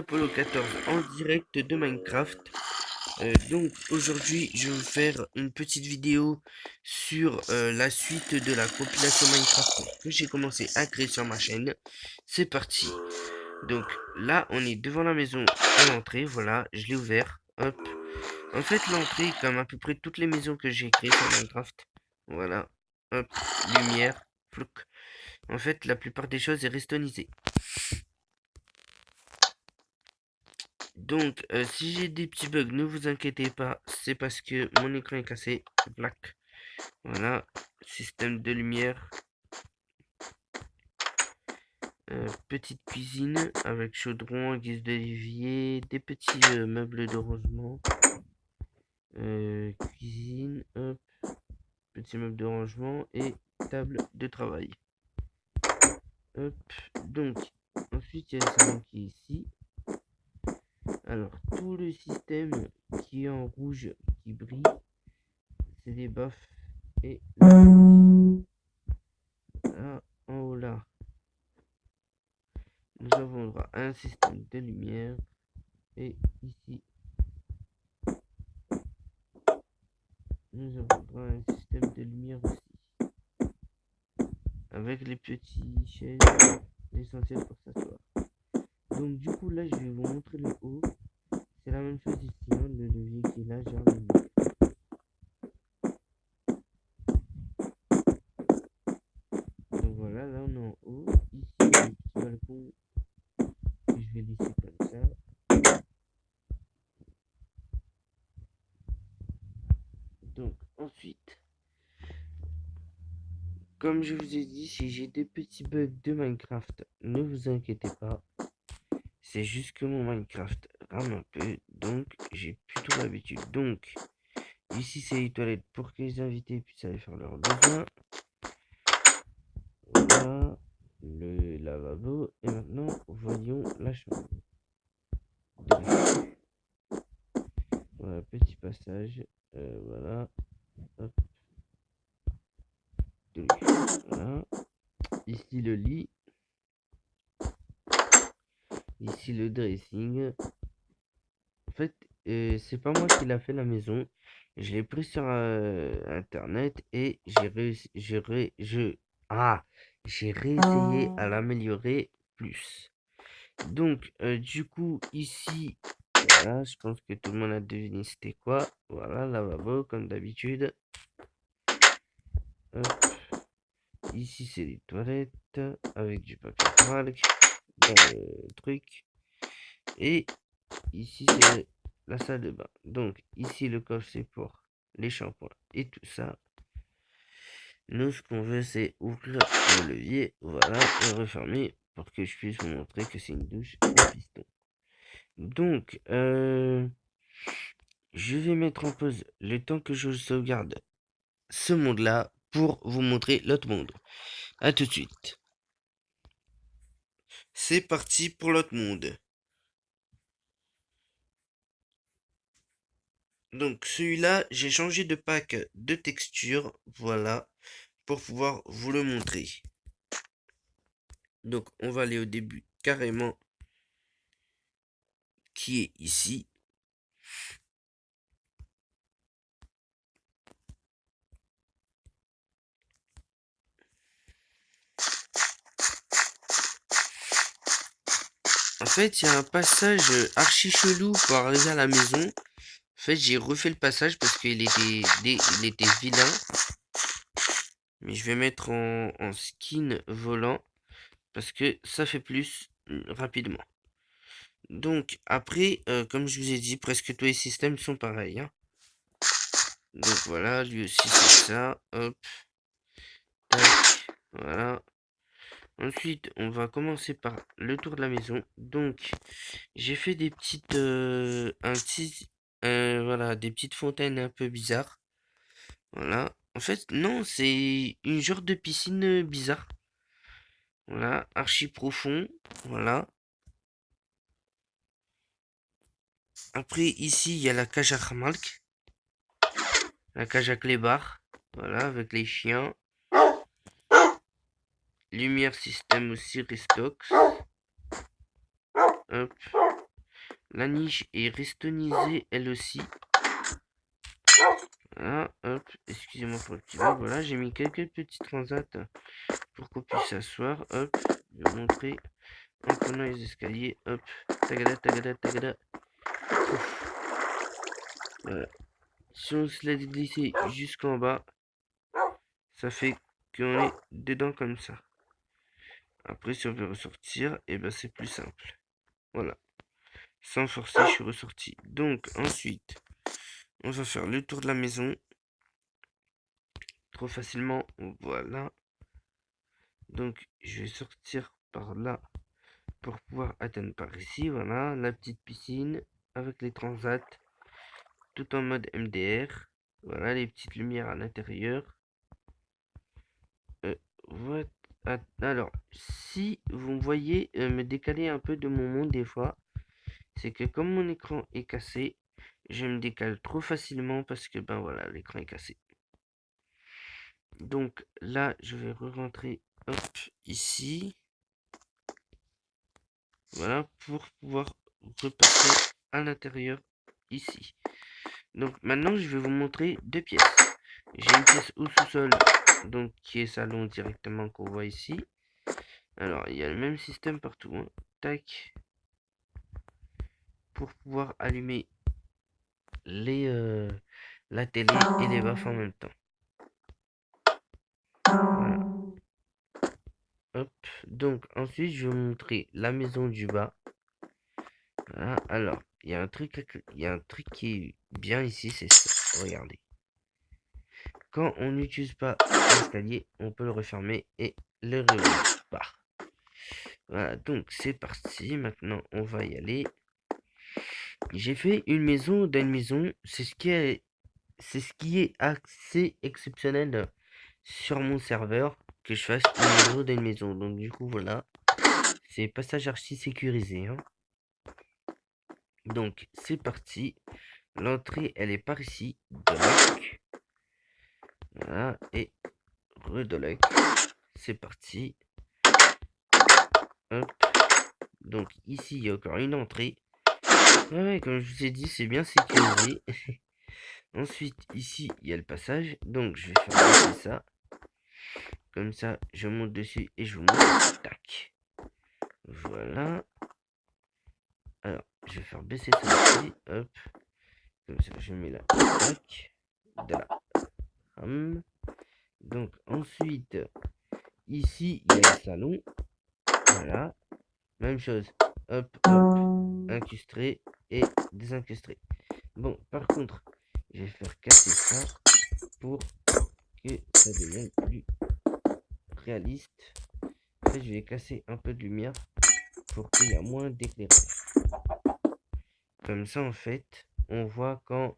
Apollo 14 en direct de Minecraft. Donc aujourd'hui je vais vous faire une petite vidéo sur la suite de la compilation Minecraft que j'ai commencé à créer sur ma chaîne. C'est parti. Donc là on est devant la maison à l'entrée, voilà, je l'ai ouvert. Hop. En fait l'entrée, comme à peu près toutes les maisons que j'ai créées sur Minecraft, voilà, hop, lumière, flouk. En fait la plupart des choses est restonisée. Donc, si j'ai des petits bugs, ne vous inquiétez pas, c'est parce que mon écran est cassé. Black. Voilà, système de lumière. Petite cuisine avec chaudron en guise d'évier, des petits meubles de rangement. Cuisine, hop, petit meuble de rangement et table de travail. Hop, donc, ensuite il y a le salon qui est ici. Alors, tout le système qui est en rouge, qui brille, c'est des baffes et là, en haut là, nous avons droit à un système de lumière et ici, nous avons droit à un système de lumière aussi avec les petits chaises essentiels pour s'asseoir. Donc du coup là, je vais vous montrer le haut. C'est la même chose ici, hein, le levier qui est là, genre le levier. Donc voilà, là on est en haut. Ici, il y a le petit balcon que je vais laisser comme ça. Donc ensuite, comme je vous ai dit, si j'ai des petits bugs de Minecraft, ne vous inquiétez pas. C'est juste que mon Minecraft rame un peu, donc j'ai plutôt l'habitude. Donc, ici c'est les toilettes pour que les invités puissent aller faire leurs besoins. Voilà, le lavabo. Et maintenant, voyons la chambre. Donc, voilà, petit passage. Voilà. Hop. Donc, voilà. Ici le lit. Ici le dressing. En fait, c'est pas moi qui l'a fait la maison. Je l'ai pris sur internet et j'ai réussi. J'ai réessayé à l'améliorer plus. Donc, du coup, ici, voilà, je pense que tout le monde a deviné c'était quoi. Voilà, lavabo, comme d'habitude. Ici, c'est les toilettes avec du papier toilette dans le truc. Et ici, c'est la salle de bain. Donc, ici, le coffre, c'est pour les shampoings et tout ça. Nous, ce qu'on veut, c'est ouvrir le levier, voilà, et refermer pour que je puisse vous montrer que c'est une douche en piston. Donc, je vais mettre en pause le temps que je sauvegarde ce monde-là pour vous montrer l'autre monde. A tout de suite. C'est parti pour l'autre monde. Donc celui-là, j'ai changé de pack de texture, voilà, pour pouvoir vous le montrer. Donc on va aller au début carrément, qui est ici. En fait, il y a un passage archi chelou pour arriver à la maison. En fait, j'ai refait le passage parce qu'il était vilain. Mais je vais mettre en skin volant parce que ça fait plus rapidement. Donc après, comme je vous ai dit, presque tous les systèmes sont pareils, hein. Donc voilà, lui aussi c'est ça. Hop, tac, voilà. Ensuite, on va commencer par le tour de la maison. Donc, j'ai fait des petites, voilà, des petites fontaines un peu bizarres. Voilà. En fait, non, c'est une genre de piscine bizarre. Voilà, archi profond. Voilà. Après, ici, il y a la cage à Hamalk. La cage à clébard. Voilà, avec les chiens. Lumière système aussi, Restox. Hop. La niche est restonisée elle aussi. Voilà, hop, excusez-moi pour le petit bug. Voilà, j'ai mis quelques petits transats pour qu'on puisse s'asseoir. Hop, je vais vous montrer en prenant les escaliers. Hop, tagada, tagada, tagada. Pouf. Voilà. Si on se laisse glisser jusqu'en bas, ça fait qu'on est dedans comme ça. Après, si on veut ressortir, et ben c'est plus simple. Voilà. Sans forcer, je suis ressorti. Donc, ensuite, on va faire le tour de la maison. Trop facilement. Voilà. Donc, je vais sortir par là pour pouvoir atteindre par ici. Voilà, la petite piscine avec les transats, tout en mode MDR. Voilà, les petites lumières à l'intérieur. Alors, si vous me voyez me décaler un peu de mon monde des fois, c'est que comme mon écran est cassé, je me décale trop facilement parce que ben voilà, l'écran est cassé. Donc là, je vais re-rentrer ici. Voilà, pour pouvoir repasser à l'intérieur ici. Donc maintenant, je vais vous montrer deux pièces. J'ai une pièce au sous-sol, donc qui est salon directement qu'on voit ici. Alors, il y a le même système partout, hein. Tac. Pour pouvoir allumer les, la télé et les baffes en même temps. Voilà. Hop. Donc ensuite, je vais vous montrer la maison du bas. Voilà. Alors, il y a un truc qui est bien ici, c'est ça. Regardez. Quand on n'utilise pas l'escalier, on peut le refermer et le réouvrir. Voilà, donc c'est parti. Maintenant, on va y aller. J'ai fait une maison dans une maison. C'est ce qui est assez exceptionnel sur mon serveur, que je fasse une maison dans une maison. Donc du coup, voilà. C'est passage archi sécurisé, hein. Donc c'est parti. L'entrée, elle est par ici. Doloc. Voilà. Et redoloc. C'est parti. Hop. Donc ici, il y a encore une entrée. Ouais, comme je vous ai dit, c'est bien sécurisé. Ensuite, ici, il y a le passage. Donc je vais faire passer ça. Comme ça, je monte dessus et je vous montre. Tac. Voilà. Alors, je vais faire baisser ça ici. Hop. Comme ça, je mets là. Tac. De là. Donc, ensuite, ici, il y a le salon. Voilà. Même chose. Hop, hop. Incustré et désincustré. Bon, par contre, je vais faire casser ça pour que ça devienne plus réaliste. Après, je vais casser un peu de lumière pour qu'il y ait moins d'éclairage. Comme ça, en fait, on voit quand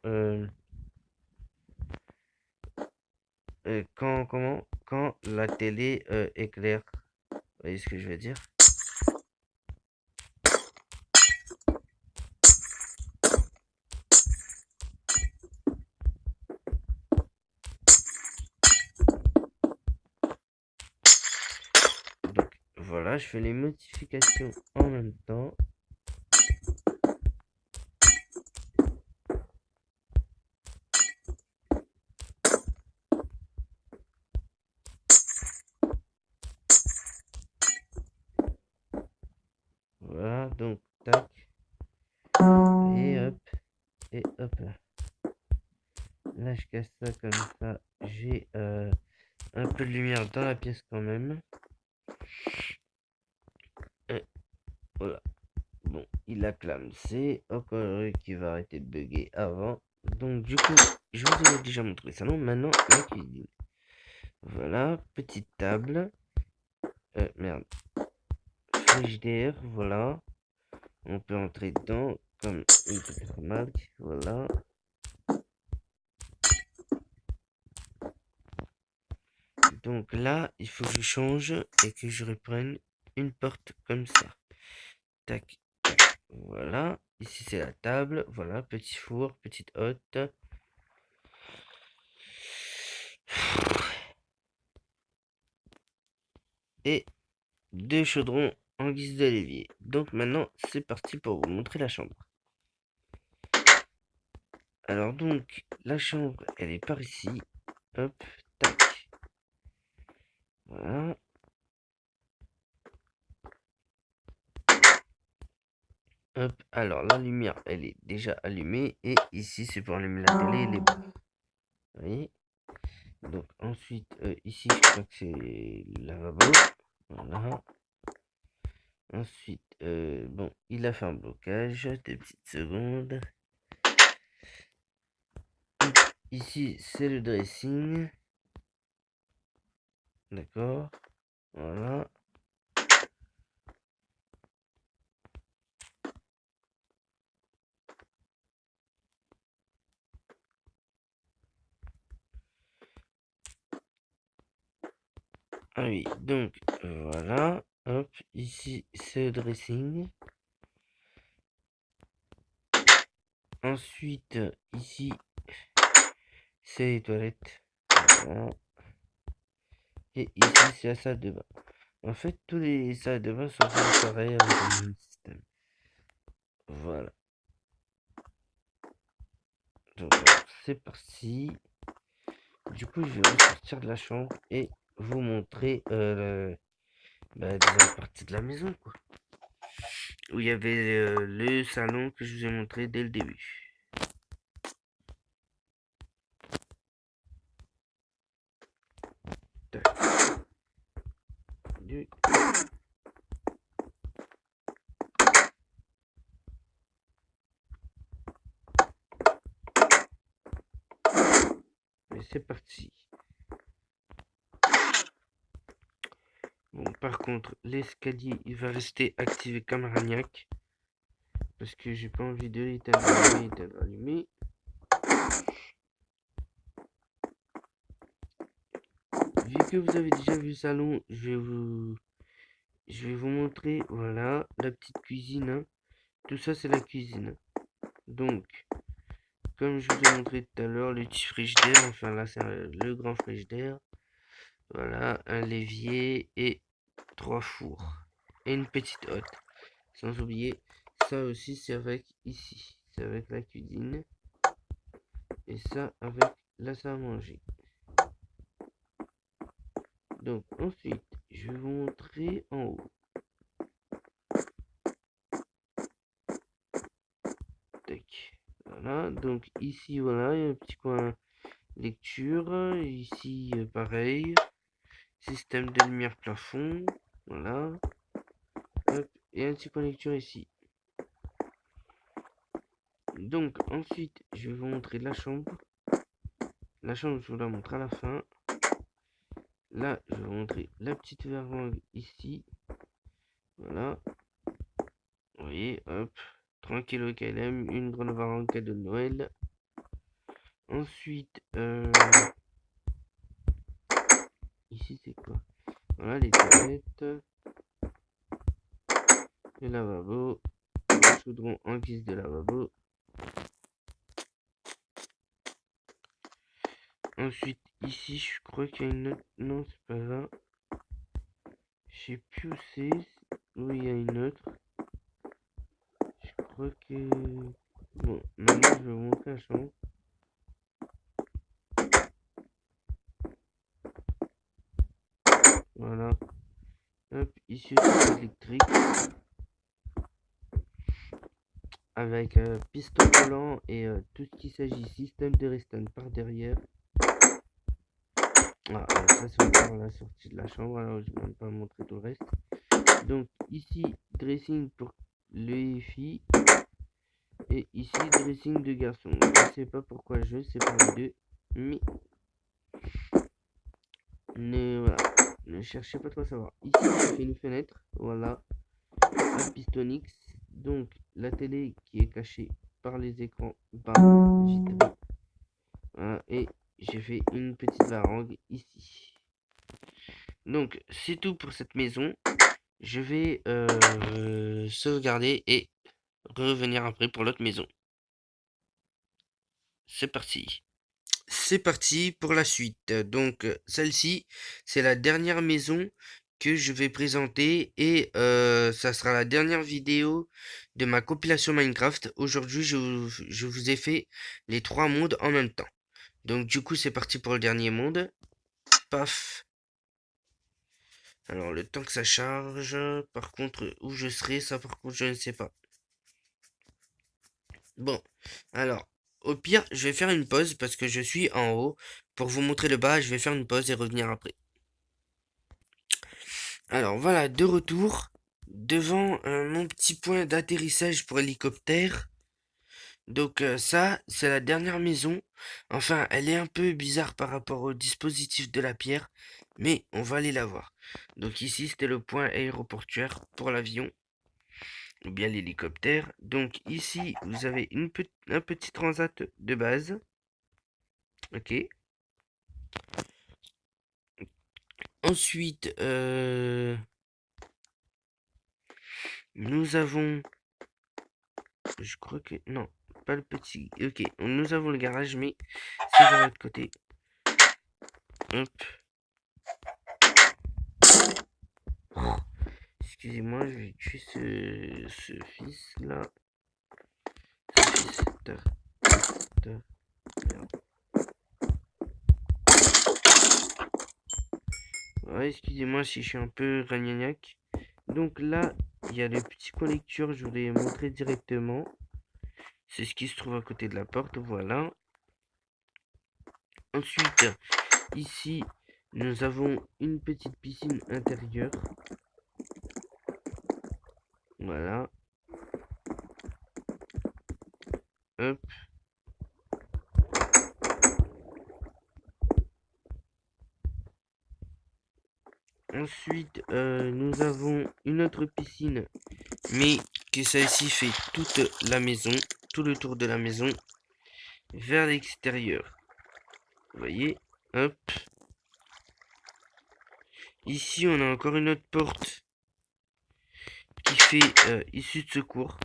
la télé éclaire. Vous voyez ce que je veux dire? Donc voilà, je fais les modifications en même temps. Voilà, donc tac. Et hop. Et hop. Là, je casse ça comme ça. J'ai un peu de lumière dans la pièce quand même. Et voilà. Bon, il acclame. C'est encore qui va arrêter de bugger avant. Donc du coup, je vous ai déjà montré le salon. Maintenant, la cuisine. Voilà, petite table. Merde. Frigidaire, voilà. On peut entrer dedans comme une petite remarque. Voilà. Donc là, il faut que je change et que je reprenne une porte comme ça. Tac, tac. Voilà. Ici, c'est la table. Voilà, petit four, petite hotte. Et deux chaudrons en guise de l'évier. Donc maintenant, c'est parti pour vous montrer la chambre. Alors donc, la chambre, elle est par ici. Hop, tac. Voilà. Hop, alors la lumière, elle est déjà allumée. Et ici, c'est pour allumer la télé et les bras. Vous voyez? Donc ensuite, ici, je crois que c'est le lavabo. Voilà. Ensuite, bon, il a fait un blocage. 2 petites secondes. Ici, c'est le dressing. D'accord. Voilà. Ah oui, donc voilà. Hop, ici, c'est le dressing. Ensuite, ici, c'est les toilettes. Voilà. Et ici, c'est la salle de bain. En fait, tous les salles de bain sont pareilles avec le même système. Voilà. Donc, c'est parti. Du coup, je vais ressortir de la chambre et vous montrer la partie de la maison, quoi. Où il y avait le salon que je vous ai montré dès le début. Tac. Et c'est parti. Bon, par contre, l'escalier, il va rester activé comme Ragnac. Parce que j'ai pas envie de l'éteindre allumé. Vu que vous avez déjà vu le salon, je vais vous montrer, voilà, la petite cuisine. Hein. Tout ça, c'est la cuisine. Donc, comme je vous ai montré tout à l'heure, le petit frigidaire, enfin là, c'est le grand frigidaire. Voilà, un l'évier et 3 fours. Et une petite hotte. Sans oublier, ça aussi, c'est avec ici. C'est avec la cuisine. Et ça, avec la salle à manger. Donc, ensuite, je vais vous montrer en haut. Tac. Voilà, donc ici, voilà, il y a un petit coin lecture. Ici, pareil. Système de lumière plafond. Voilà. Hop, et un petit coin lecture ici. Donc, ensuite, je vais vous montrer la chambre. La chambre, je vous la montre à la fin. Là, je vais vous montrer la petite verrangue ici. Voilà. Vous voyez, hop. Tranquille au KLM. Une grande verrangue cadeau de Noël. Ensuite, ici, c'est quoi? Voilà, les toilettes. Le lavabo. Le chaudron en guise de lavabo. Ensuite, ici, je crois qu'il y a une autre... Non, c'est pas là. Je sais plus où c'est. Oui, il y a une autre. Je crois que... Bon, maintenant, je vais vous montrer la chambre. Voilà. Hop, ici, c'est électrique. Avec piston volant et tout ce qui s'agit système de restone par derrière. Ah, ça, c'est encore la sortie de la chambre. Alors, je ne vais pas montrer tout le reste. Donc, ici, dressing pour les filles. Et ici, dressing de garçon. Je ne sais pas pourquoi je sais pas les deux. Mais voilà. Ne cherchez pas trop à savoir. Ici, j'ai fait une fenêtre. Voilà. Un pistonix. Donc, la télé qui est cachée par les écrans bas vitrés. Voilà. Et j'ai fait une petite varangue ici. Donc, c'est tout pour cette maison. Je vais sauvegarder et revenir après pour l'autre maison. C'est parti. C'est parti pour la suite. Donc, celle-ci, c'est la dernière maison que je vais présenter et ça sera la dernière vidéo de ma compilation Minecraft. Aujourd'hui, je vous ai fait les 3 mondes en même temps. Donc du coup, c'est parti pour le dernier monde. Paf. Alors, le temps que ça charge, par contre, où je serai, ça par contre, je ne sais pas. Bon, alors, au pire, je vais faire une pause parce que je suis en haut. Pour vous montrer le bas, je vais faire une pause et revenir après. Alors voilà, de retour devant mon petit point d'atterrissage pour hélicoptère. Donc ça, c'est la dernière maison. Enfin, elle est un peu bizarre par rapport au dispositif de la pierre, mais on va aller la voir. Donc ici, c'était le point aéroportuaire pour l'avion, ou bien l'hélicoptère. Donc ici, vous avez un petit transat de base. Ok. Ensuite, nous avons... Je crois que... Non, pas le petit... Ok, nous avons le garage, mais c'est de l'autre côté. Hop. Excusez-moi, je vais tuer ce fils-là. Ce fils... Terre, terre, merde. Ouais, excusez-moi si je suis un peu ragnagnac. Donc là, il y a le petit coin lecture, je vous l'ai montré directement. C'est ce qui se trouve à côté de la porte, voilà. Ensuite, ici, nous avons une petite piscine intérieure. Voilà. Hop. Ensuite, nous avons une autre piscine, mais que celle-ci fait toute la maison, tout le tour de la maison, vers l'extérieur. Vous voyez? Hop. Ici, on a encore une autre porte qui fait issue de secours,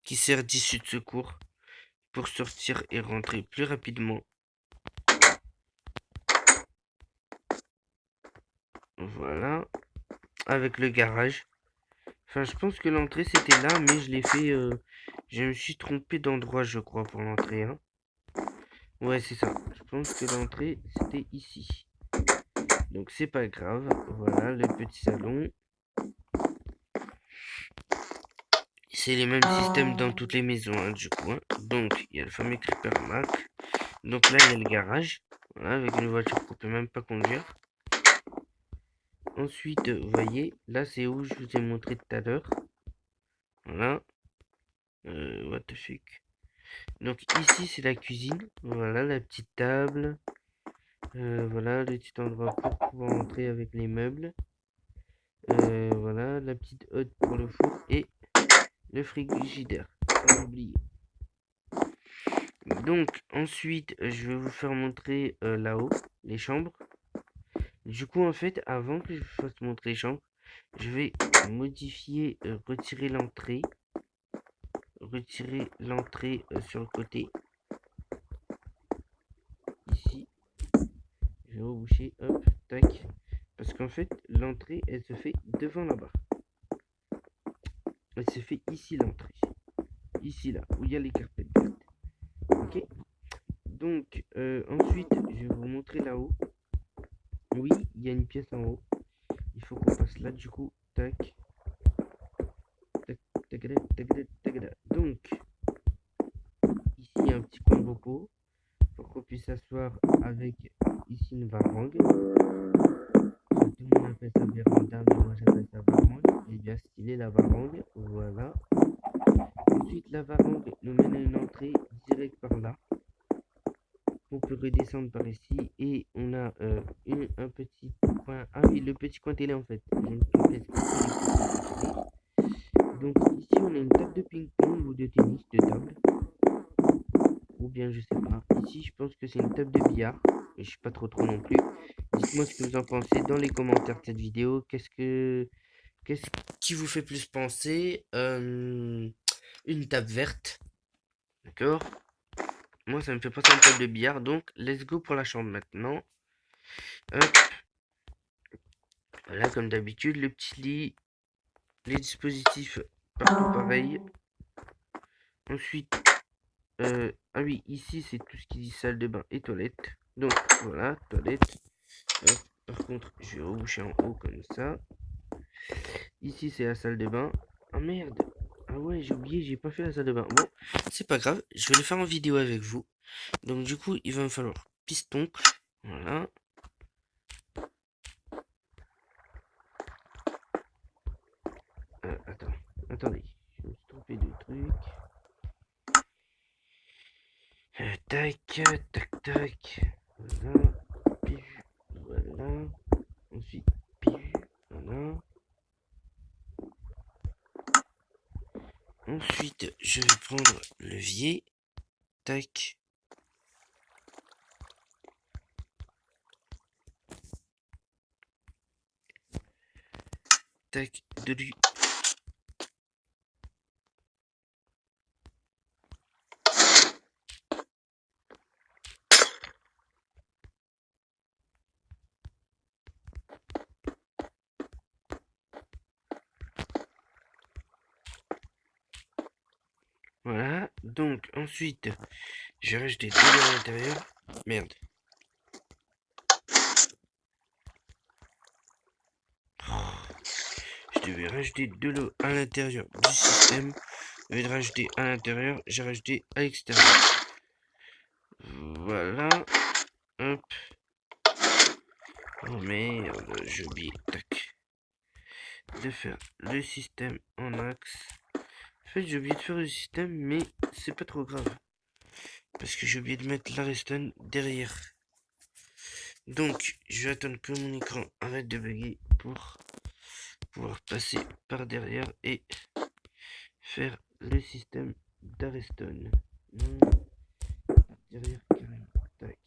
qui sert d'issue de secours pour sortir et rentrer plus rapidement. Voilà. Avec le garage. Enfin, je pense que l'entrée c'était là, mais je l'ai fait. Je me suis trompé d'endroit, je crois, pour l'entrée. Hein. Ouais, c'est ça. Je pense que l'entrée c'était ici. Donc c'est pas grave. Voilà le petit salon. C'est les mêmes systèmes dans toutes les maisons, hein, du coup. Hein. Donc il y a le fameux Creeper Mac. Donc là il y a le garage. Voilà, avec une voiture qu'on peut même pas conduire. Ensuite, vous voyez, là c'est où je vous ai montré tout à l'heure. Voilà. What the fuck. Donc ici c'est la cuisine. Voilà la petite table. Voilà le petit endroit pour pouvoir entrer avec les meubles. Voilà la petite hotte pour le four et le frigidaire. Pas oublier. Donc ensuite je vais vous faire montrer là-haut les chambres. Du coup en fait avant que je vous fasse montrer les chambres, je vais modifier, retirer l'entrée sur le côté. Ici, je vais reboucher, hop, tac. Parce qu'en fait, l'entrée, elle se fait devant là-bas. Elle se fait ici l'entrée. Ici là, où il y a les carpettes vertes. Ok. Donc, ensuite, je vais vous montrer là-haut. Oui, il y a une pièce en haut. Il faut qu'on passe là, du coup. Tac. Tac, tac, tac, tac, tac. Donc, ici, il y a un petit coin de repos. Pour qu'on puisse s'asseoir avec ici une varangue. Tout le monde appelle ça véranda, mais moi j'appelle ça varangue. Elle est bien stylée la varangue. Voilà. Ensuite, la varangue nous mène à une entrée directe par là. On peut redescendre par ici et on a un petit coin. Ah oui, le petit coin télé en fait. J'ai une trompette. Donc ici, on a une table de ping-pong ou de tennis de table. Ou bien je sais pas. Ici, je pense que c'est une table de billard. Mais je suis pas trop non plus. Dites-moi ce que vous en pensez dans les commentaires de cette vidéo. Qu'est-ce qui vous fait plus penser une table verte, d'accord? Moi, ça me fait penser à une table de billard. Donc, let's go pour la chambre maintenant. Hop. Voilà, comme d'habitude, le petit lit, les dispositifs partout pareil. Ensuite, ah oui, ici c'est tout ce qui dit salle de bain et toilette. Donc voilà, toilette. Hop. Par contre, je vais reboucher en haut comme ça. Ici c'est la salle de bain. Ah merde. Ah ouais, j'ai oublié, j'ai pas fait la salle de bain. Bon, c'est pas grave, je vais le faire en vidéo avec vous. Donc du coup, il va me falloir piston. Voilà. Attendez, je me suis trompé de truc. Tac, tac, tac. Voilà. Pivu. Voilà. Ensuite, pivu. Voilà. Ensuite, je vais prendre le levier. Tac. Tac. De lui. Voilà. Donc, ensuite, je vais rajouter de l'eau à l'intérieur. Merde. Je devais rajouter de l'eau à l'intérieur du système. Au lieu de rajouter à l'intérieur, j'ai rajouté à l'extérieur. Voilà. Hop. Oh merde, j'ai oublié. Tac. De faire le système en axe. En fait, j'ai oublié de faire le système, mais c'est pas trop grave. Parce que j'ai oublié de mettre la redstone derrière. Donc, je vais attendre que mon écran arrête de bugger pour pouvoir passer par derrière et faire le système d'Arestone. Derrière carrément. Tac.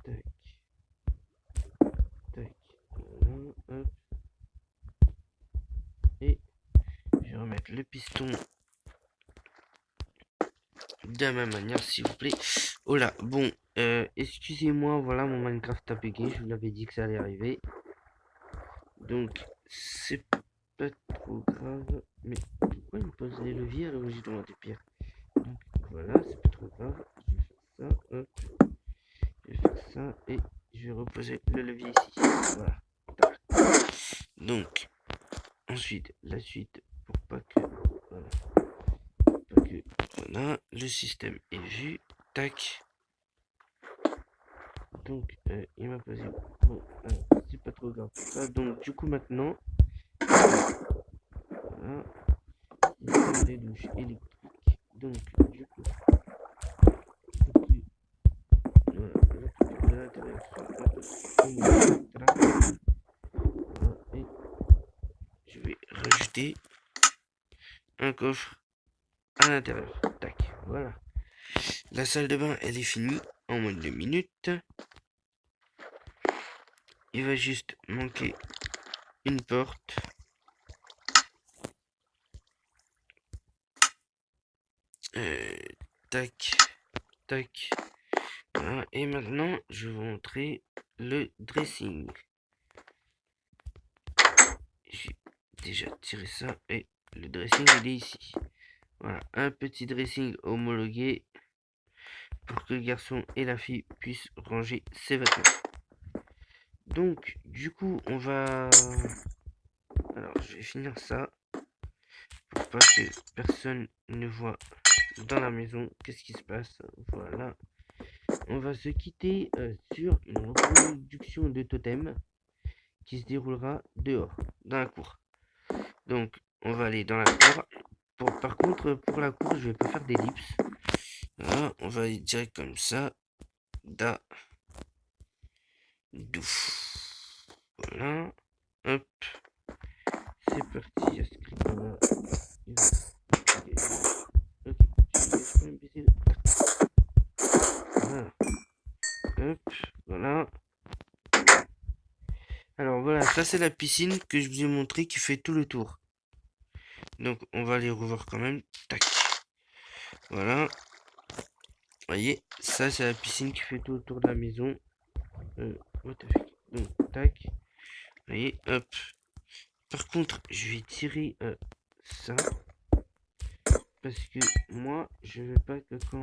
Tac. Tac. Voilà. Hop. Et je vais remettre le piston de la même manière, s'il vous plaît. Oh là, bon, excusez-moi, voilà, mon Minecraft a bugué. Je vous l'avais dit que ça allait arriver. Donc, c'est pas trop grave. Mais pourquoi il me pose les leviers alors que j'ai demandé pierre? Donc, voilà, c'est pas trop grave. Je vais faire ça, hop. Je vais faire ça et je vais reposer le levier ici. Voilà. Donc, ensuite, la suite pour pas que. Voilà. Pas que. Voilà, le système est vu. Tac. Donc, il m'a posé. Bon, c'est pas trop grave. Ça, donc, du coup, maintenant. Voilà. Système des douches électriques. Donc, du coup. Voilà, de l'intérieur. Et je vais rajouter un coffre à l'intérieur. Tac, voilà. La salle de bain, elle est finie en moins de 2 minutes. Il va juste manquer une porte. Tac, tac. Voilà. Et maintenant, je vais vous montrer le dressing. J'ai déjà tiré ça et le dressing, il est ici. Voilà, un petit dressing homologué pour que le garçon et la fille puissent ranger ses vêtements. Donc, du coup, on va... Alors, je vais finir ça pour pas que personne ne voit dans la maison qu'est-ce qui se passe. Voilà. On va se quitter sur une reproduction de totem qui se déroulera dehors, dans la cour. Donc, on va aller dans la cour. Par contre, pour la cour, je vais pas faire d'ellipse. Voilà, on va aller direct comme ça. Da. Dou. Voilà. Hop. C'est parti. Il y a ce script là. Ok. Voilà. Hop. Voilà. Alors voilà, ça c'est la piscine que je vous ai montré qui fait tout le tour. Donc on va aller revoir quand même. Tac. Voilà. Voyez, ça c'est la piscine qui fait tout le tour de la maison. What the fuck. Donc tac. Voyez, hop. Par contre, je vais tirer ça. parce que moi, je veux pas que quand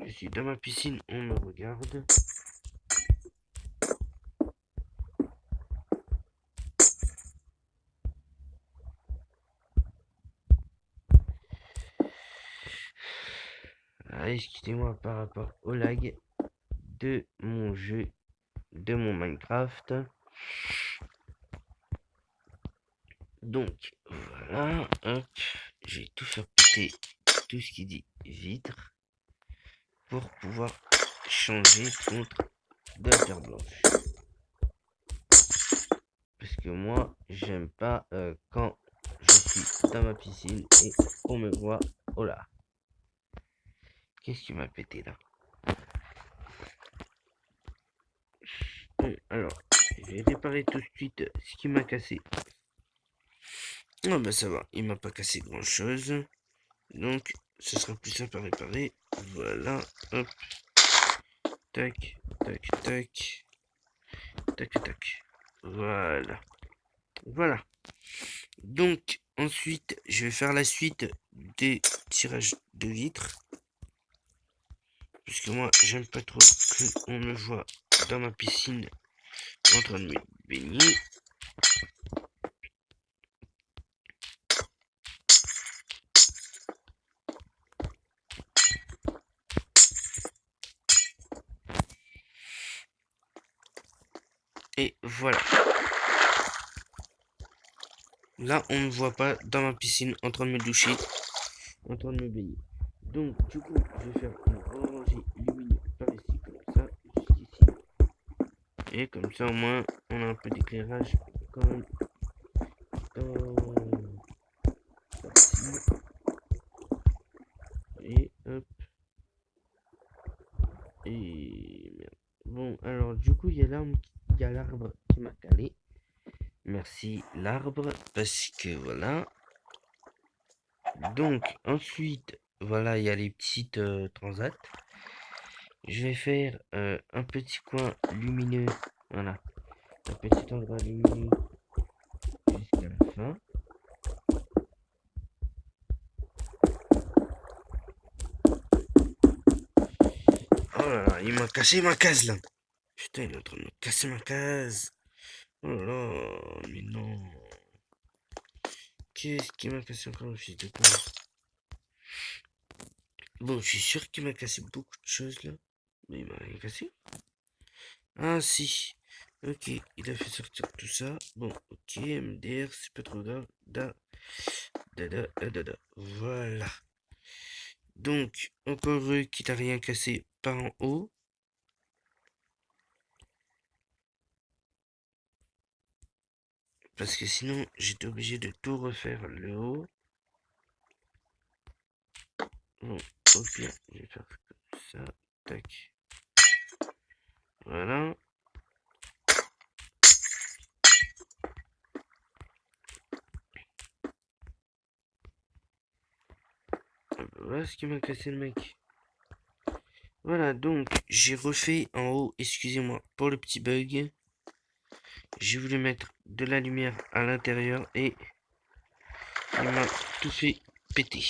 je suis dans ma piscine, on me regarde. Ah, excusez-moi par rapport au lag de mon jeu, de mon Minecraft. Donc, voilà, hop, je vais tout faire péter, tout ce qui dit vitre, pour pouvoir changer contre de la terre blanche. Parce que moi, j'aime pas quand je suis dans ma piscine et on me voit. Oh là, qu'est-ce qui m'a pété là? Alors, je vais réparer tout de suite ce qui m'a cassé. Ah bah ça va, il m'a pas cassé grand chose. Donc, ce sera plus simple à réparer. Voilà, hop, tac, tac, tac, tac, tac. Voilà. Voilà. Donc, ensuite, je vais faire la suite des tirages de vitres. Parce que moi, j'aime pas trop qu'on me voit dans ma piscine en train de me baigner. Et voilà. Là, on ne me voit pas dans ma piscine en train de me doucher, en train de me baigner. Donc, du coup, je vais faire une rangée lumineuse par ici, comme ça, jusqu'ici. Et comme ça, au moins, on a un peu d'éclairage quand même dans la piscine. Et hop. Et merde. Bon, alors, du coup, il y a l'arbre qui m'a calé. Merci, l'arbre, parce que voilà. Donc, ensuite, voilà, il y a les petites transats. Je vais faire un petit coin lumineux. Voilà. Un petit endroit lumineux jusqu'à la fin. Oh là là, il m'a cassé ma case là. Putain, il est en train de me casser ma case. Oh là là, mais non. Qu'est-ce qui m'a cassé encore le fils de con? Bon, je suis sûr qu'il m'a cassé beaucoup de choses là. Mais il m'a rien cassé. Ah si. Ok, il a fait sortir tout ça. Bon, ok, MDR, c'est pas trop grave. Da. Voilà. Donc, encore eux qui t'a rien cassé par en haut. Parce que sinon, j'étais obligé de tout refaire le haut. Bon, au pire, je vais faire comme ça. Tac. Voilà. Voilà ce qui m'a cassé le mec. Voilà, donc j'ai refait en haut, excusez-moi pour le petit bug. J'ai voulu mettre de la lumière à l'intérieur et il m'a tout fait péter.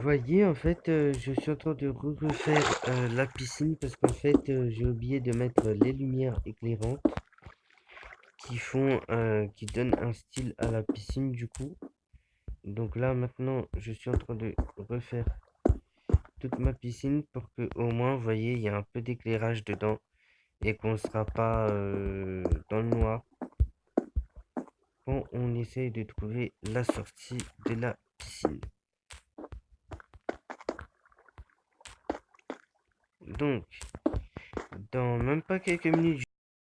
voyez, en fait, je suis en train de refaire la piscine parce qu'en fait, j'ai oublié de mettre les lumières éclairantes qui donnent un style à la piscine du coup. Donc là, maintenant, je suis en train de refaire toute ma piscine pour que au moins, vous voyez, il y a un peu d'éclairage dedans et qu'on ne sera pas dans le noir quand on essaye de trouver la sortie de la piscine. Donc, dans même pas quelques minutes,